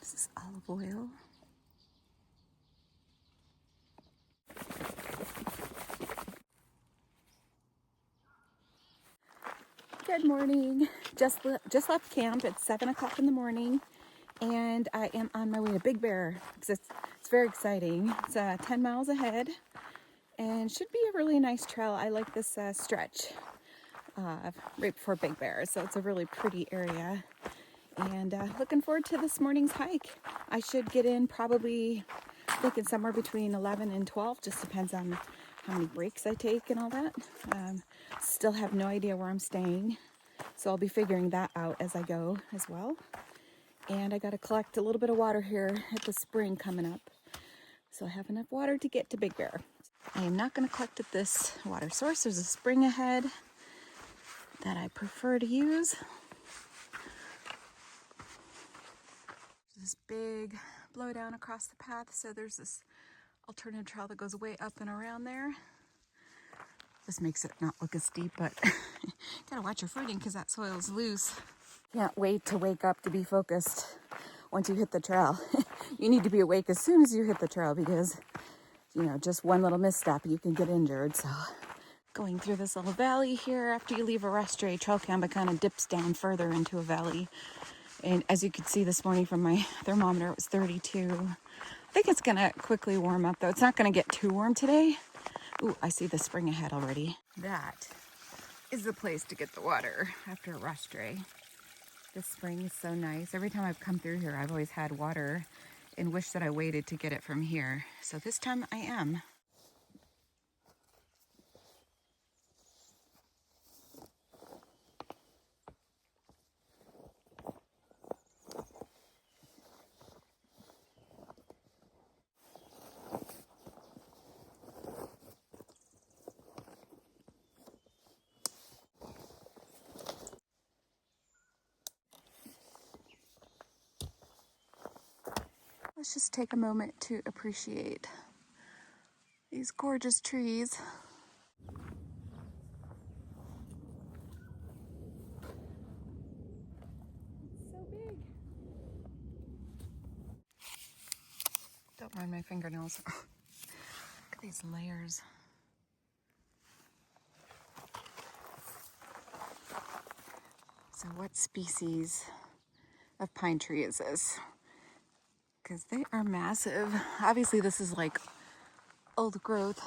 This is olive oil. Good morning. Just left camp. It's 7 o'clock in the morning, and I am on my way to Big Bear. It's very exciting. It's 10 miles ahead, and should be a really nice trail. I like this stretch right before Big Bear, so it's a really pretty area. And looking forward to this morning's hike. I should get in probably thinking somewhere between 11 and 12. Just depends on how many breaks I take and all that. Still have no idea where I'm staying, so I'll be figuring that out as I go as well. And I got to collect a little bit of water here at the spring coming up, so I have enough water to get to Big Bear. I am not going to collect at this water source. There's a spring ahead that I prefer to use. This big blow down across the path, so there's this alternative trail that goes way up and around there. This makes it not look as steep, but gotta watch your footing because that soil's loose. Can't wait to wake up to be focused once you hit the trail. You need to be awake as soon as you hit the trail because, you know, just one little misstep, you can get injured. So going through this little valley here, after you leave a rest area, trail camp, it kind of dips down further into a valley. And as you could see this morning from my thermometer, it was 32. I think it's gonna quickly warm up though. It's not gonna get too warm today. Ooh, I see the spring ahead already. That is the place to get the water after a rest day. This spring is so nice. Every time I've come through here, I've always had water and wish that I waited to get it from here. So this time I am. Let's just take a moment to appreciate these gorgeous trees. It's so big. Don't mind my fingernails. Look at these layers. So what species of pine tree is this? Because they are massive. Obviously this is like old growth.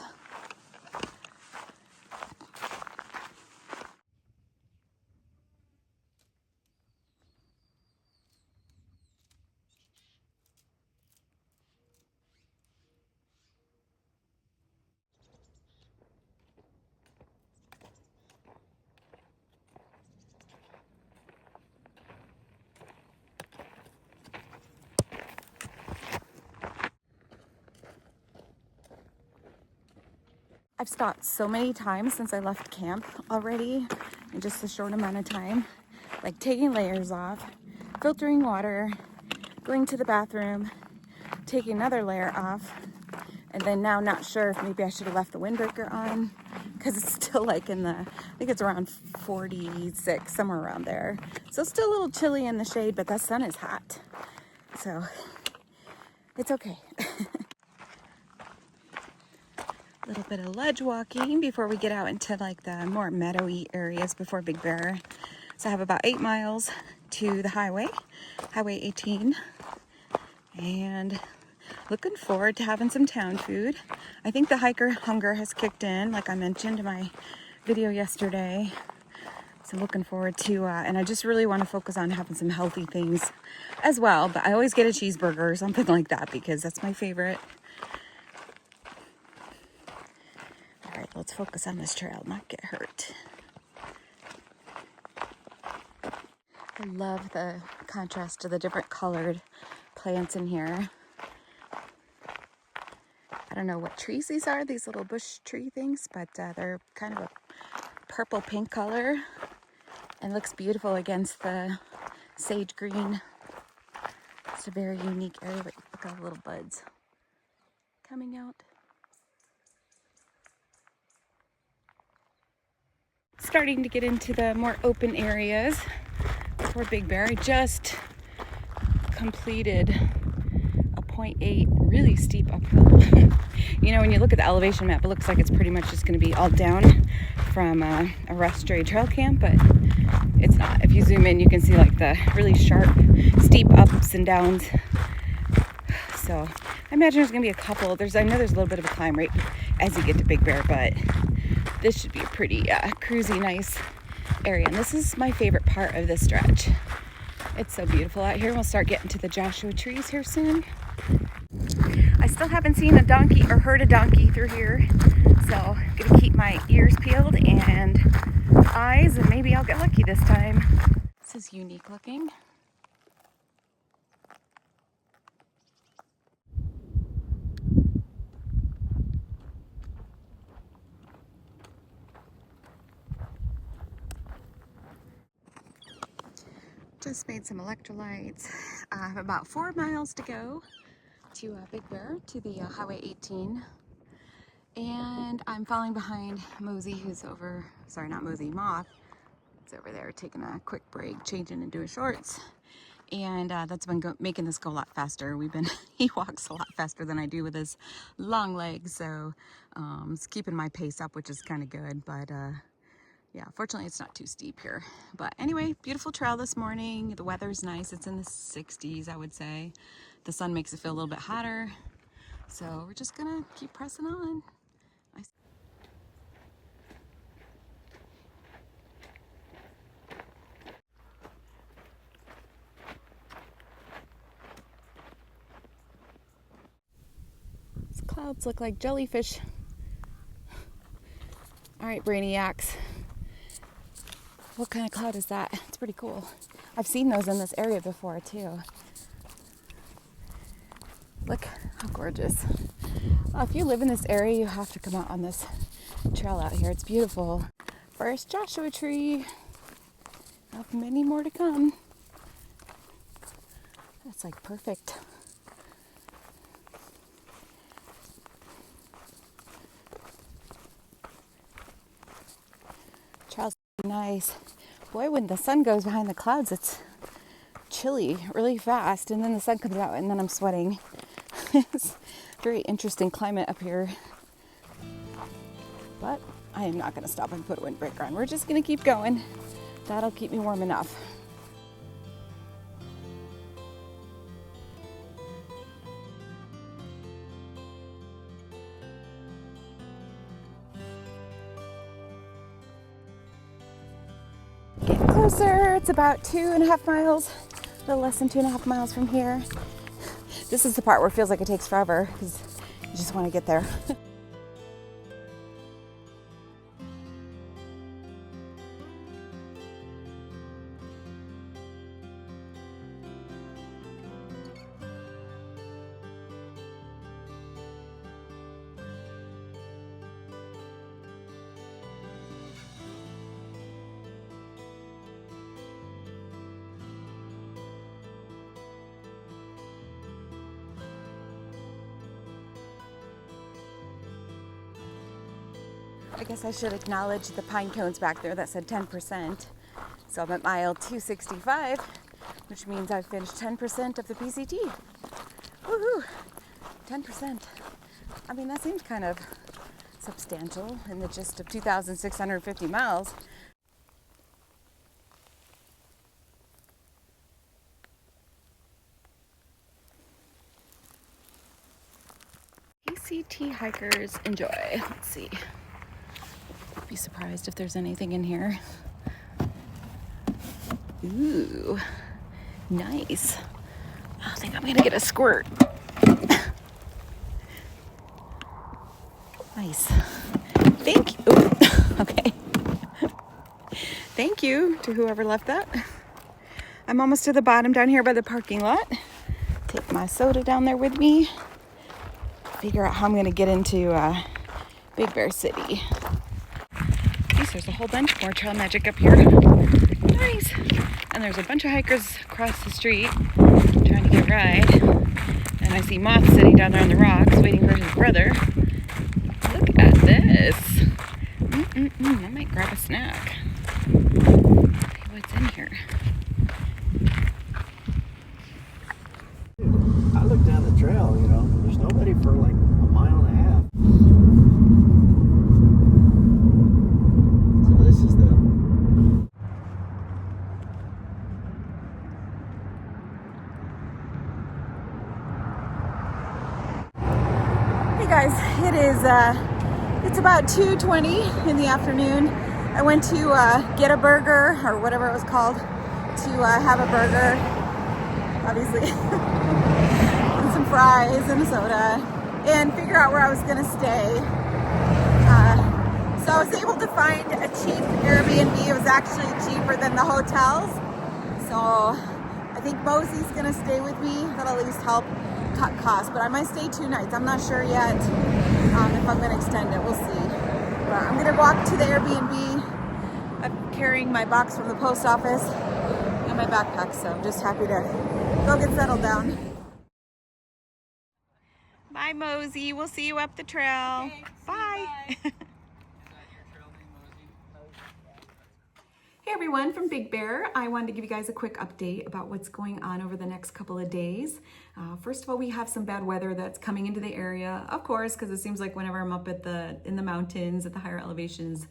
I've stopped so many times since I left camp already in just a short amount of time, like taking layers off, filtering water, going to the bathroom, taking another layer off, and then now not sure if maybe I should have left the windbreaker on because it's still like in the, I think it's around 46, somewhere around there. So it's still a little chilly in the shade, but the sun is hot. So it's okay. A little bit of ledge walking before we get out into like the more meadowy areas before Big Bear. So I have about 8 miles to the highway, Highway 18, and looking forward to having some town food. I think the hiker hunger has kicked in, like I mentioned in my video yesterday. So looking forward to, and I just really want to focus on having some healthy things as well. But I always get a cheeseburger or something like that because that's my favorite. All right, let's focus on this trail, not get hurt. I love the contrast to the different colored plants in here. I don't know what trees these are, these little bush tree things, but they're kind of a purple pink color and looks beautiful against the sage green. It's a very unique area. Look at all the little buds coming out. Starting to get into the more open areas for Big Bear. I just completed a 0.8 really steep uphill. You know, when you look at the elevation map, it looks like it's pretty much just going to be all down from a rest area trail camp, but it's not. If you zoom in, you can see like the really sharp, steep ups and downs. So I imagine there's going to be a couple. I know there's a little bit of a climb right as you get to Big Bear, but this should be a pretty cruisy, nice area. And this is my favorite part of this stretch. It's so beautiful out here. We'll start getting to the Joshua trees here soon. I still haven't seen a donkey or heard a donkey through here, so I'm gonna keep my ears peeled and eyes, and maybe I'll get lucky this time. This is unique looking. Just made some electrolytes. I have about 4 miles to go to Big Bear, to the Highway 18. And I'm falling behind Mosey, who's over, sorry, not Mosey, Moth. It's over there taking a quick break, changing into his shorts. And that's been making this go a lot faster. He walks a lot faster than I do with his long legs. So it's keeping my pace up, which is kind of good. But yeah, fortunately it's not too steep here. But anyway, beautiful trail this morning. The weather's nice. It's in the 60s, I would say. The sun makes it feel a little bit hotter. So we're just gonna keep pressing on. These clouds look like jellyfish. All right, brainiacs. What kind of cloud is that? It's pretty cool. I've seen those in this area before too. Look how gorgeous. Well, if you live in this area, you have to come out on this trail out here. It's beautiful. First Joshua tree. I have many more to come. That's like perfect. Trail's nice. Boy, when the sun goes behind the clouds, it's chilly really fast, and then the sun comes out and then I'm sweating. It's a very interesting climate up here. But I am not going to stop and put a windbreaker on. We're just going to keep going. That'll keep me warm enough. Getting closer. It's about 2.5 miles, a little less than 2.5 miles from here. This is the part where it feels like it takes forever because you just want to get there. I guess I should acknowledge the pine cones back there that said 10%. So I'm at mile 265, which means I've finished 10% of the PCT. Woohoo! 10%. I mean, that seems kind of substantial in the gist of 2,650 miles. PCT hikers enjoy. Let's see. Be surprised if there's anything in here. Ooh, nice. I think I'm gonna get a squirt. Nice. Thank you. Ooh. Okay. Thank you to whoever left that. I'm almost to the bottom down here by the parking lot. Take my soda down there with me. Figure out how I'm gonna get into Big Bear City. There's a whole bunch more trail magic up here. Nice. And there's a bunch of hikers across the street trying to get a ride. And I see Moth sitting down there on the rocks waiting for his brother. Look at this. I might grab a snack. See what's in here. guys, it's about 2:20 in the afternoon. I went to get a burger, or whatever it was called, to have a burger, obviously, and some fries and a soda, and figure out where I was gonna stay. So I was able to find a cheap Airbnb. It was actually cheaper than the hotels. So I think Mosey's gonna stay with me. That'll at least help cut costs, but I might stay 2 nights. I'm not sure yet if I'm gonna extend it. We'll see. But I'm gonna walk to the Airbnb. I'm carrying my box from the post office and my backpack, so I'm just happy to go get settled down. Bye, Mosey. We'll see you up the trail. Okay, bye. Hey everyone, from Big Bear. I wanted to give you guys a quick update about what's going on over the next couple of days. First of all, we have some bad weather that's coming into the area, of course, because it seems like whenever I'm up in the mountains at the higher elevations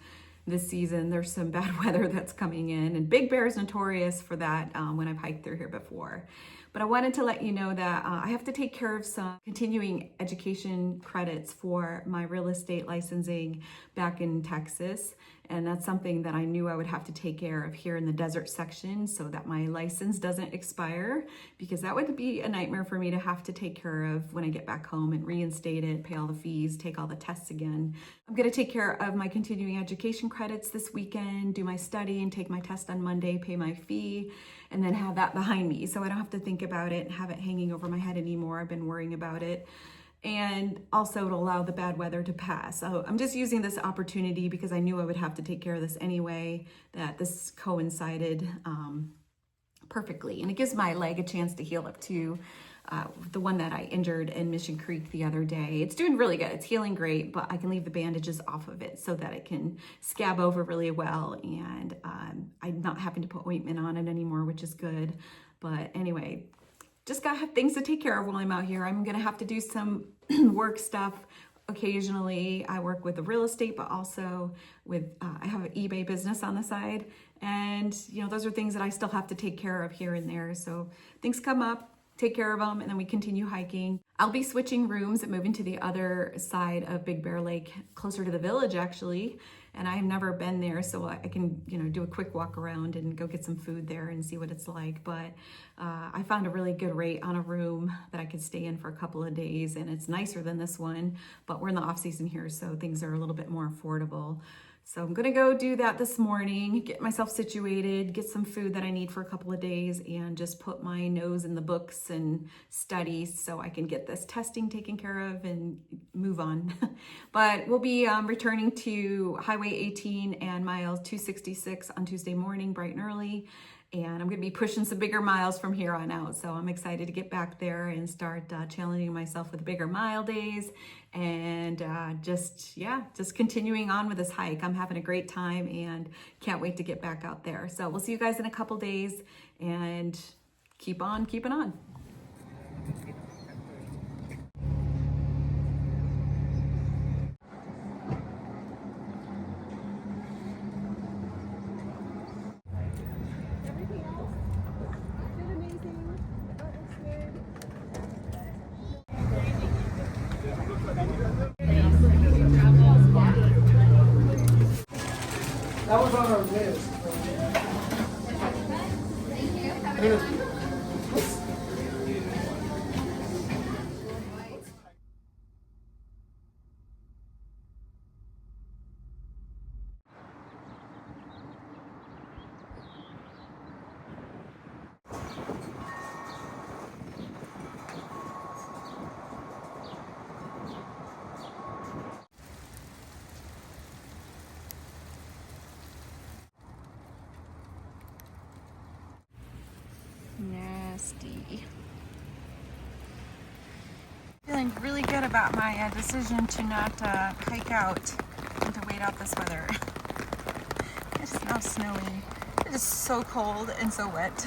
this season, there's some bad weather that's coming in, and Big Bear is notorious for that when I've hiked through here before. But I wanted to let you know that I have to take care of some continuing education credits for my real estate licensing back in Texas. And that's something that I knew I would have to take care of here in the desert section so that my license doesn't expire, because that would be a nightmare for me to have to take care of when I get back home and reinstate it, pay all the fees, take all the tests again. I'm gonna take care of my continuing education credits this weekend, do my study and take my test on Monday, pay my fee, and then have that behind me so I don't have to think about it and have it hanging over my head anymore. I've been worrying about it. And also to allow the bad weather to pass. So I'm just using this opportunity because I knew I would have to take care of this anyway, that this coincided perfectly. And it gives my leg a chance to heal up to the one that I injured in Mission Creek the other day. It's doing really good. It's healing great, but I can leave the bandages off of it so that it can scab over really well. And I'm not having to put ointment on it anymore, which is good. But anyway, just gotta have things to take care of while I'm out here. I'm gonna have to do some work stuff occasionally. I work with the real estate, but also with, I have an eBay business on the side. And those are things that I still have to take care of here and there. So things come up, take care of them, and then we continue hiking. I'll be switching rooms and moving to the other side of Big Bear Lake, closer to the village actually. And I have never been there, so I can, do a quick walk around and go get some food there and see what it's like. But I found a really good rate on a room that I could stay in for a couple of days, and it's nicer than this one, but we're in the off season here, so things are a little bit more affordable. So I'm gonna go do that this morning, get myself situated, get some food that I need for a couple of days, and just put my nose in the books and study so I can get this testing taken care of and move on. But we'll be returning to Highway 18 and mile 266 on Tuesday morning, bright and early. And I'm gonna be pushing some bigger miles from here on out. So I'm excited to get back there and start challenging myself with bigger mile days and just continuing on with this hike. I'm having a great time and can't wait to get back out there. So we'll see you guys in a couple days and keep on keeping on. That was on our list. Nasty. Feeling really good about my decision to not hike out and to wait out this weather. It's now snowing. It is so cold and so wet.